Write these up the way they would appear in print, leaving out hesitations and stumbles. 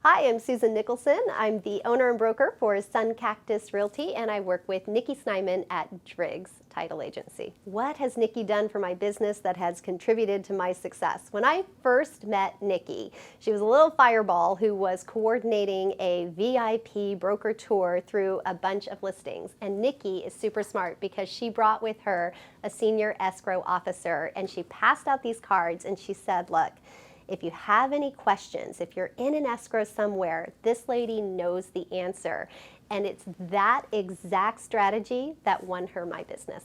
Hi, I'm Susan Nicholson. I'm the owner and broker for Sun Cactus Realty, and I work with Nikki Snyman at Driggs Title Agency. What has Nikki done for my business that has contributed to my success? When I first met Nikki, she was a little fireball who was coordinating a VIP broker tour through a bunch of listings. And Nikki is super smart because she brought with her a senior escrow officer, and she passed out these cards and she said, look, if you have any questions, if you're in an escrow somewhere, this lady knows the answer. And it's that exact strategy that won her my business.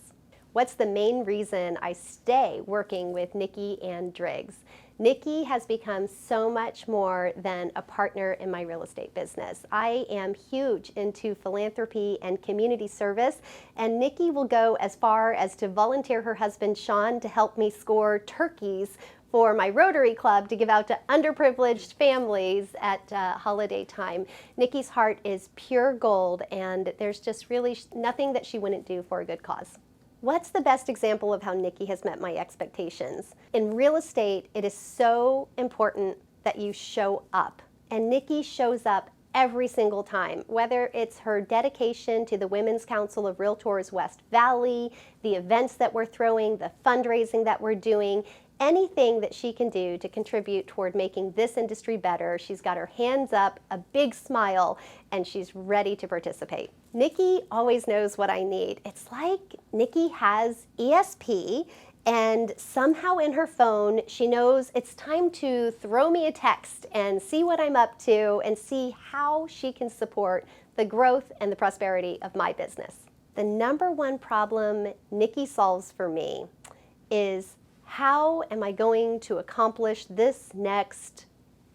What's the main reason I stay working with Nikki and Driggs? Nikki has become so much more than a partner in my real estate business. I am huge into philanthropy and community service, and Nikki will go as far as to volunteer her husband Sean to help me score turkeys for my Rotary Club to give out to underprivileged families at holiday time. Nikki's heart is pure gold, and there's just really nothing that she wouldn't do for a good cause. What's the best example of how Nikki has met my expectations? In real estate, it is so important that you show up, and Nikki shows up every single time, whether it's her dedication to the Women's Council of Realtors West Valley, the events that we're throwing, the fundraising that we're doing, anything that she can do to contribute toward making this industry better. She's got her hands up, a big smile, and she's ready to participate. Nikki always knows what I need. It's like Nikki has ESP, and somehow in her phone, she knows it's time to throw me a text and see what I'm up to and see how she can support the growth and the prosperity of my business. The number one problem Nikki solves for me is, how am I going to accomplish this next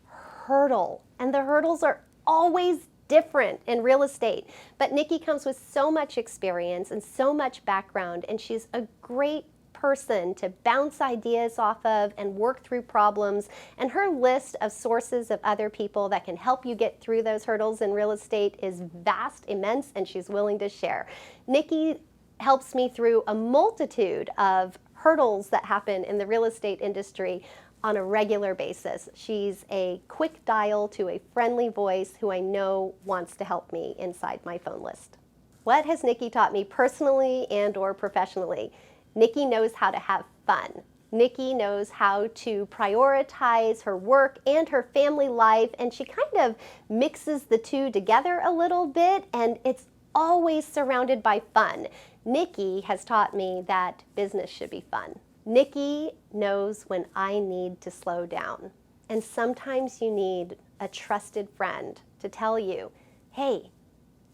hurdle? And the hurdles are always different in real estate. But Nikki comes with so much experience and so much background, and she's a great person to bounce ideas off of and work through problems. And her list of sources of other people that can help you get through those hurdles in real estate is vast, immense, and she's willing to share. Nikki helps me through a multitude of hurdles that happen in the real estate industry on a regular basis. She's a quick dial to a friendly voice who I know wants to help me inside my phone list. What has Nikki taught me personally and or professionally? Nikki knows how to have fun. Nikki knows how to prioritize her work and her family life, and she kind of mixes the two together a little bit, and it's always surrounded by fun. Nikki has taught me that business should be fun. Nikki knows when I need to slow down. And sometimes you need a trusted friend to tell you, hey,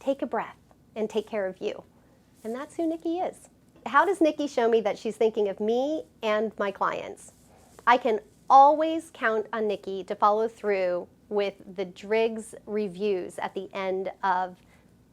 take a breath and take care of you. And that's who Nikki is. How does Nikki show me that she's thinking of me and my clients? I can always count on Nikki to follow through with the Driggs reviews at the end of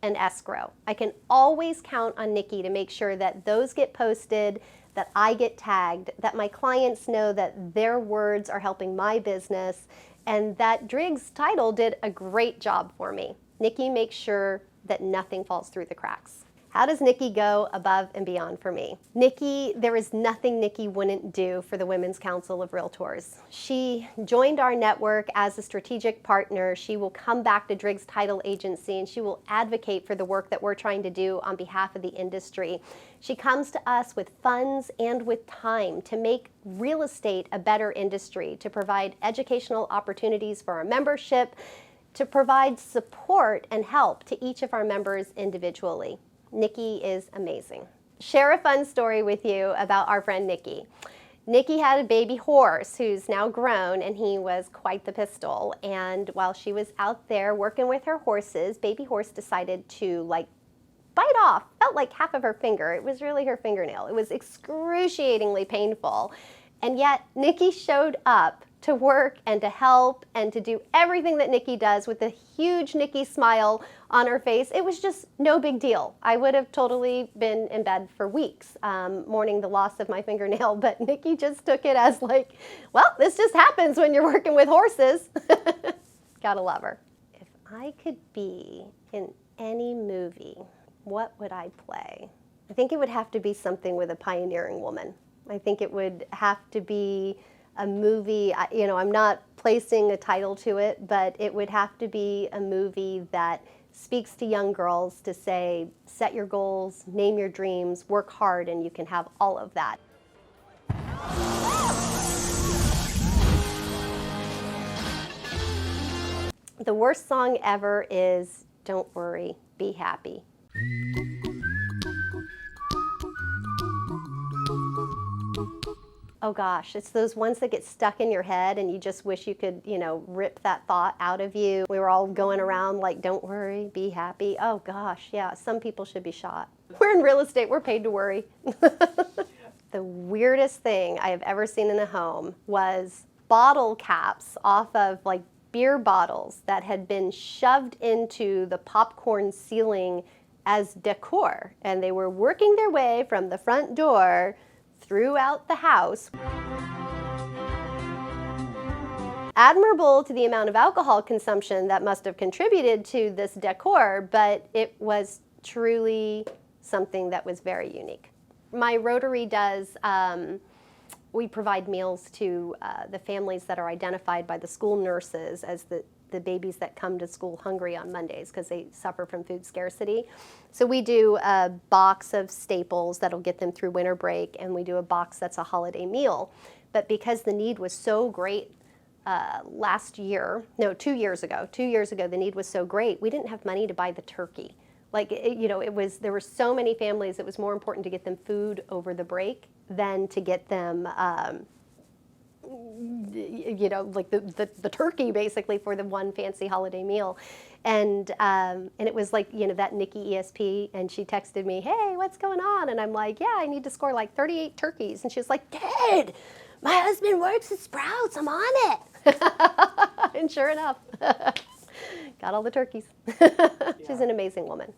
an escrow. I can always count on Nikki to make sure that those get posted, that I get tagged, that my clients know that their words are helping my business, and that Driggs Title did a great job for me. Nikki makes sure that nothing falls through the cracks. How does Nikki go above and beyond for me? Nikki, there is nothing Nikki wouldn't do for the Women's Council of Realtors. She joined our network as a strategic partner. She will come back to Driggs Title Agency and she will advocate for the work that we're trying to do on behalf of the industry. She comes to us with funds and with time to make real estate a better industry, to provide educational opportunities for our membership, to provide support and help to each of our members individually. Nikki is amazing. Share a fun story with you about our friend Nikki. Nikki had a baby horse who's now grown, and he was quite the pistol. And while she was out there working with her horses, baby horse decided to bite off, felt like half of her finger. It was really her fingernail. It was excruciatingly painful. And yet Nikki showed up to work and to help and to do everything that Nikki does with a huge Nikki smile on her face. It was just no big deal. I would have totally been in bed for weeks mourning the loss of my fingernail, but Nikki just took it as well, this just happens when you're working with horses. Gotta love her. If I could be in any movie, what would I play? I think it would have to be something with a pioneering woman. I think it would have to be a movie, I'm not placing a title to it, but it would have to be a movie that speaks to young girls to say, set your goals, name your dreams, work hard, and you can have all of that. The worst song ever is Don't Worry, Be Happy. Oh gosh, it's those ones that get stuck in your head and you just wish you could, rip that thought out of you. We were all going around like, don't worry, be happy. Oh gosh, yeah, some people should be shot. We're in real estate, we're paid to worry. The weirdest thing I have ever seen in a home was bottle caps off of like beer bottles that had been shoved into the popcorn ceiling as decor. And they were working their way from the front door throughout the house. Admirable to the amount of alcohol consumption that must have contributed to this decor, but it was truly something that was very unique. My Rotary does, we provide meals to the families that are identified by the school nurses as the babies that come to school hungry on Mondays because they suffer from food scarcity. So we do a box of staples that'll get them through winter break, and we do a box that's a holiday meal. But because the need was so great 2 years ago, the need was so great, we didn't have money to buy the turkey. Like, there were so many families, it was more important to get them food over the break than to get them like the turkey basically for the one fancy holiday meal. And it was like, that Nikki ESP, and she texted me, hey, what's going on? And I'm like, yeah, I need to score like 38 turkeys. And she was like, Dad, my husband works at Sprouts, I'm on it. And sure enough, got all the turkeys. She's an amazing woman.